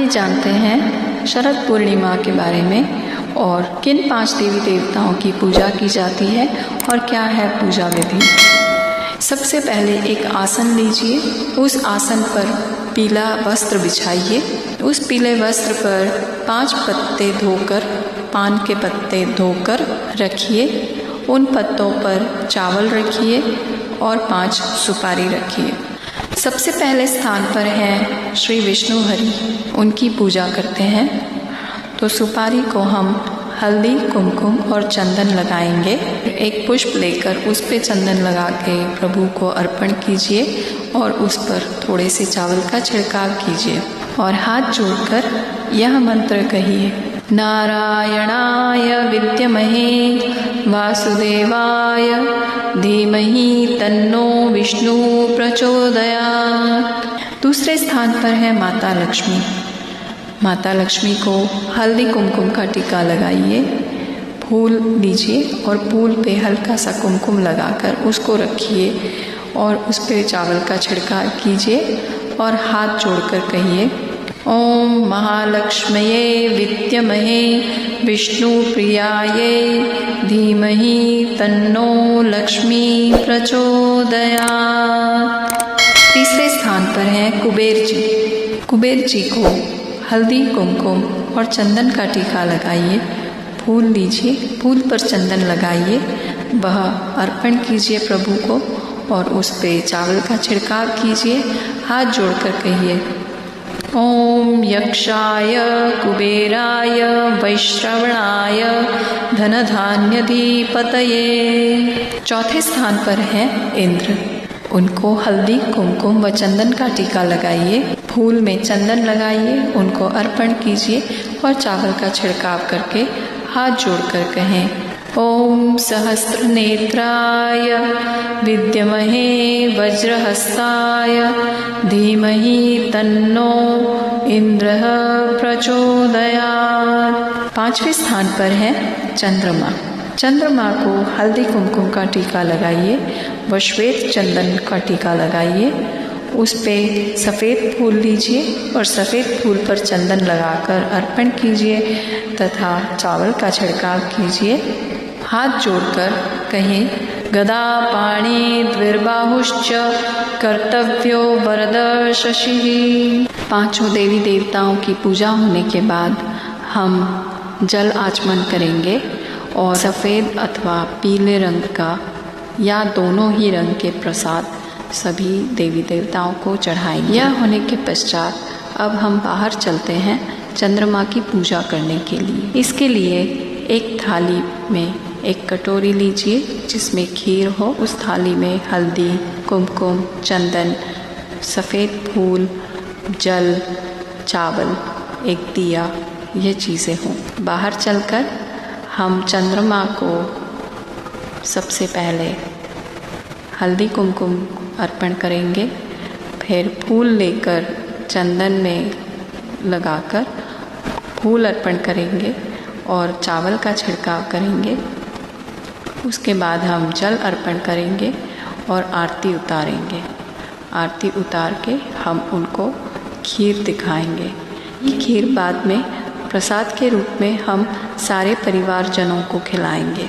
आइए जानते हैं शरद पूर्णिमा के बारे में और किन 5 देवी देवताओं की पूजा की जाती है और क्या है पूजा विधि। सबसे पहले एक आसन लीजिए, उस आसन पर पीला वस्त्र बिछाइए। उस पीले वस्त्र पर 5 पत्ते धोकर, पान के पत्ते धोकर रखिए। उन पत्तों पर चावल रखिए और 5 सुपारी रखिए। सबसे पहले स्थान पर हैं श्री विष्णु हरि, उनकी पूजा करते हैं। तो सुपारी को हम हल्दी, कुमकुम और चंदन लगाएंगे। एक पुष्प लेकर उस पे चंदन लगा के प्रभु को अर्पण कीजिए और उस पर थोड़े से चावल का छिड़काव कीजिए और हाथ जोड़कर यह मंत्र कहिए, नारायणाय विद्महे वासुदेवाय धीमहि तन्नो विष्णु प्रचोदयात्। दूसरे स्थान पर है माता लक्ष्मी। माता लक्ष्मी को हल्दी कुमकुम का टीका लगाइए। फूल लीजिए और फूल पे हल्का सा कुमकुम लगाकर उसको रखिए और उस पे चावल का छिड़काव कीजिए और हाथ जोड़कर कहिए, ओम महालक्ष्म्ये विद्महे विष्णु प्रियाये धीमहि तन्नो लक्ष्मी प्रचोदयात्। तीसरे स्थान पर हैं कुबेर जी। कुबेर जी को हल्दी, कुमकुम और चंदन का टीका लगाइए। फूल लीजिए, फूल पर चंदन लगाइए, वह अर्पण कीजिए प्रभु को और उस पे चावल का छिड़काव कीजिए। हाथ जोड़कर कहिए, ओम यक्षाय कुबेराय वैश्रवणाय धनधान्यधिपतये। चौथे स्थान पर हैं इंद्र। उनको हल्दी, कुमकुम व चंदन का टीका लगाइए। फूल में चंदन लगाइए, उनको अर्पण कीजिए और चावल का छिड़काव करके हाथ जोड़कर कहें, ओम सहस्त्रनेत्राय विद्महे वज्रहस्ताय धीमहि तन्नो इंद्रः प्रचोदयात्। 5वें स्थान पर है चंद्रमा। चंद्रमा को हल्दी, कुमकुम का टीका लगाइए व श्वेत चंदन का टीका लगाइए। उस पे सफ़ेद फूल लीजिए और सफ़ेद फूल पर चंदन लगाकर अर्पण कीजिए तथा चावल का छिड़काव कीजिए। हाथ जोड़कर कहें, गदा पाणि द्विर्बाहुश्च कर्तव्यो वरद शशि। 5 देवी देवताओं की पूजा होने के बाद हम जल आचमन करेंगे और सफ़ेद अथवा पीले रंग का या दोनों ही रंग के प्रसाद सभी देवी देवताओं को चढ़ाएंगे। यह होने के पश्चात अब हम बाहर चलते हैं चंद्रमा की पूजा करने के लिए। इसके लिए एक थाली में एक कटोरी लीजिए जिसमें खीर हो। उस थाली में हल्दी, कुमकुम, चंदन, सफ़ेद फूल, जल, चावल, एक दिया, ये चीज़ें हों। बाहर चलकर हम चंद्रमा को सबसे पहले हल्दी, कुमकुम अर्पण करेंगे, फिर फूल लेकर चंदन में लगाकर फूल अर्पण करेंगे और चावल का छिड़काव करेंगे। उसके बाद हम जल अर्पण करेंगे और आरती उतारेंगे। आरती उतार के हम उनको खीर दिखाएंगे। ये खीर बाद में प्रसाद के रूप में हम सारे परिवारजनों को खिलाएंगे।